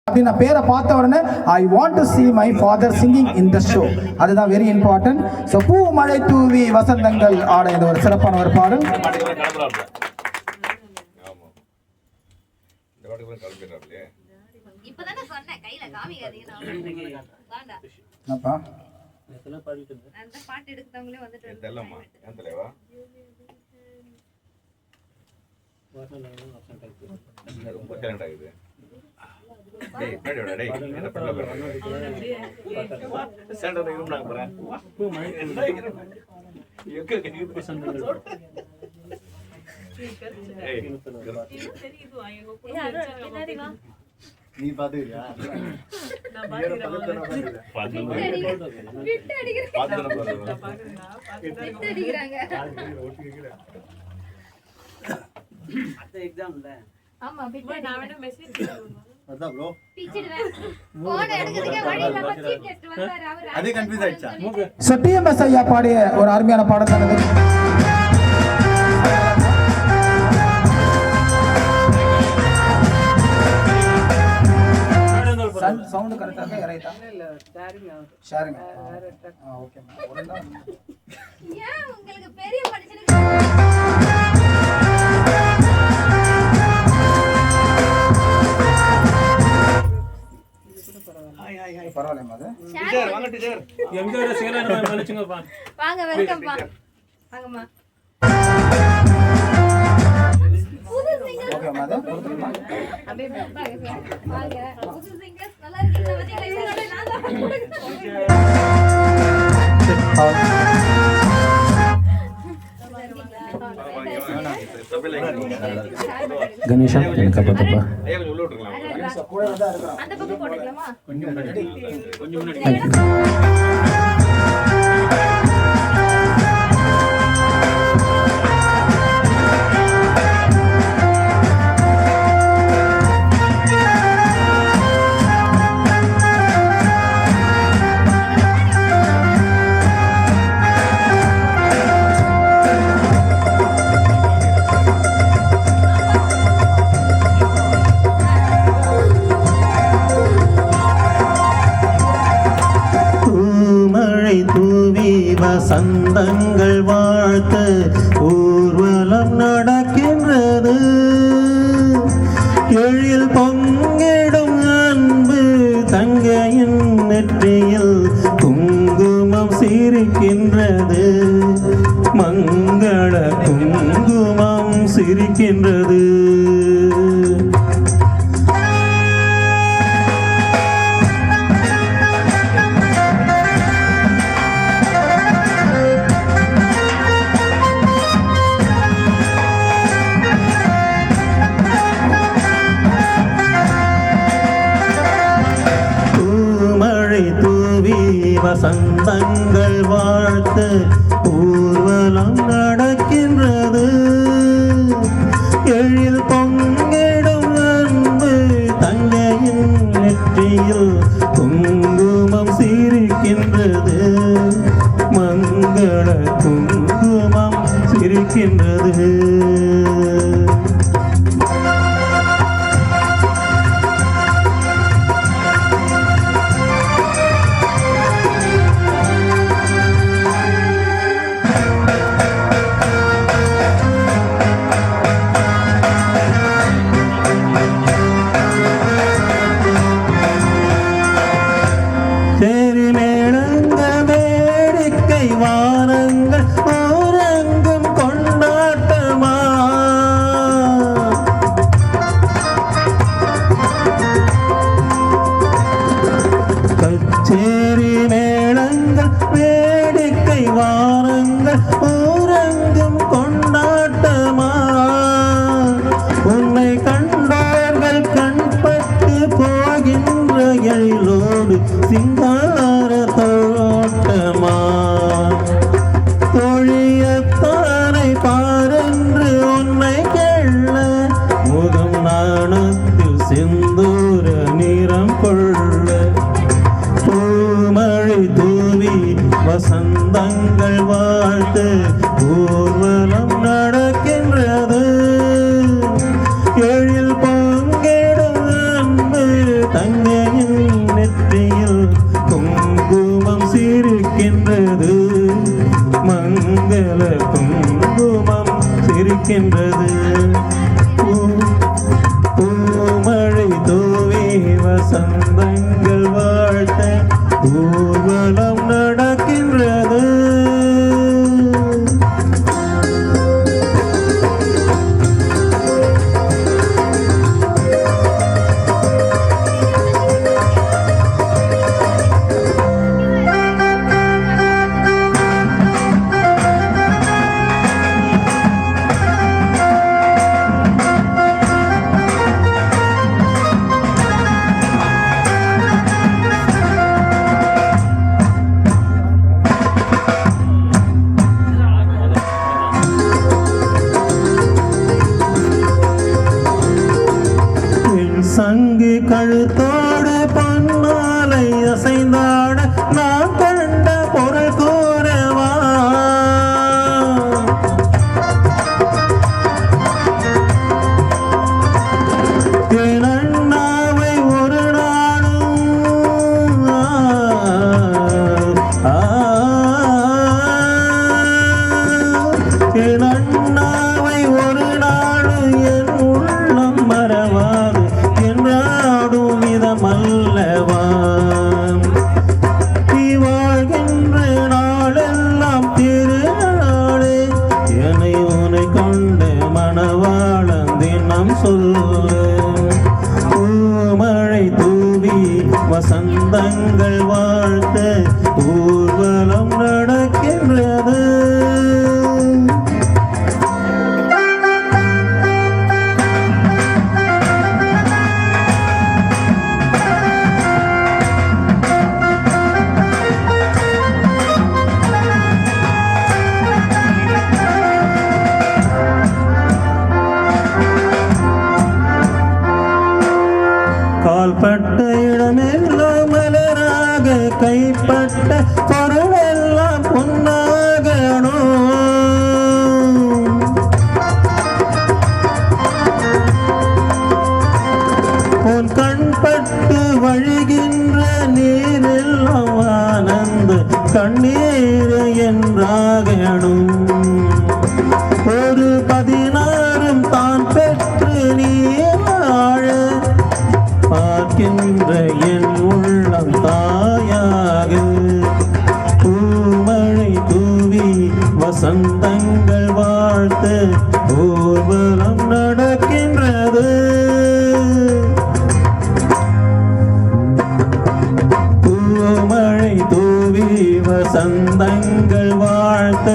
அப்படின்னு நான் பேரை பார்த்த உடனே I want to see my father singing in the show. அதுதான் வெரி இம்பார்ட்டன்ட். ஸோ பூ மழை தூவி வசந்தங்கள் ஆட இந்த ஒரு சிறப்பான ஒரு பாடல். நீ பாத்துக்கிறியா? டிஎம்எஸ் ஐயா பாடிய ஒரு அருமையான பாடல் தான். சவுண்ட் கரெக்டாக இறைட்டா ஷேரிங் ஓகே ஏன் உங்களுக்கு பெரிய மனுஷனுக்கு பரவாயில்லைமா அது டீச்சர் வாங்க டீச்சர் எங்க ஒரு சேலன் மனுச்சுங்கப்பா வாங்க வெல்கம் பா வாங்கம்மா ஓகே மாதா கொடுத்துருமா அப்படியே வாங்க புது சிங்கர்ஸ் நல்லா இருக்கீங்க பாத்தீங்களா இவங்களோட நான் தான் கணேஷா எனக்கு பாத்தப்பா ஐயா கொஞ்சம் உள்ள விட்டுறலாம் அந்த பக்கம் போட்டுக்கலாமா கொஞ்சம் முன்னாடி வசந்தங்கள் வாழ்த்து ஊர்வலம் நடக்கின்றது. எழில் பொங்கிடும் அன்பு தங்கையின் நெற்றியில் குங்குமம் சிரிக்கின்றது. மங்கள குங்குமம் சிரிக்கின்றது. வசந்தங்கள் வாழ்த்து ஊர்வலம் நடக்கின்றது. எழில் பொங்கிடும் அன்பு தங்கையின் நெற்றியில் குங்குமம் சிரிக்கின்றது. மங்கள குங்குமம் சிரிக்கின்றது. கச்சேரி மேளங்கள் வேடிக்கை வாரங்கள் ஊரங்கும் கொண்டாட்டமா. உன்னை கண்டார்கள் கண்பட்டு போகின்ற எழிலோடு சிங்கார தோட்டமா. தொழியத்தானை பாரென்று உன்னை கெள்ள முகம் நாணத்தில் செந்தூர நிறம் கொள்ள. பூமழை தூவி வசந்தங்கள் வாழ்த்து ஊர்வலம் நடக்கின்றது. எழில் பொங்கிடும் அன்பு கங்கையின் நெற்றியில் குங்குமம் சிரிக்கின்றது, மங்கள குங்குமம் சிரிக்கின்றது. பூமழை தூவி வசந்தங்கள் வாழ்த்த ஊர்வலம் நடக்கின்றது. சங்கு கழுத்தோடு பொன்மாலை அசைந்தாட நான் கண்ட பொருள் கூறவா. என் அண்ணாவை ஒரு நாளும் என் அண்ணாவை ஒரு நாள் என் உள்ளம் மறவாது என்றாடும் விதமல்லவா. நீ வாழ்கின்ற நாளெல்லாம் திருநாளே, என்னை உனை கொண்ட மணவாளன் தினம் சொல்லு. பூமழை தூவி வசந்தங்கள் வாழ்த்த ஊர்வலம் நடக்கின்றது. கால்பட்ட இடமெல்லாம் மலராக, கைப்பட்ட பொருளெல்லாம் பொன்னாகணும். உன் கண்பட்டு வழிகின்ற நீரெல்லாம் ஆனந்த கண்ணீர் என்றாகணும். ஒரு 16 தான் பெற்று நீ வாழ பார்க்கின்ற என் உள்ளம் தாயாக. பூமழை தூவி வசந்தங்கள் வாழ்த்த ஊர்வலம் நடக்கின்றது. பூமழை தூவி வசந்தங்கள் வாழ்த்த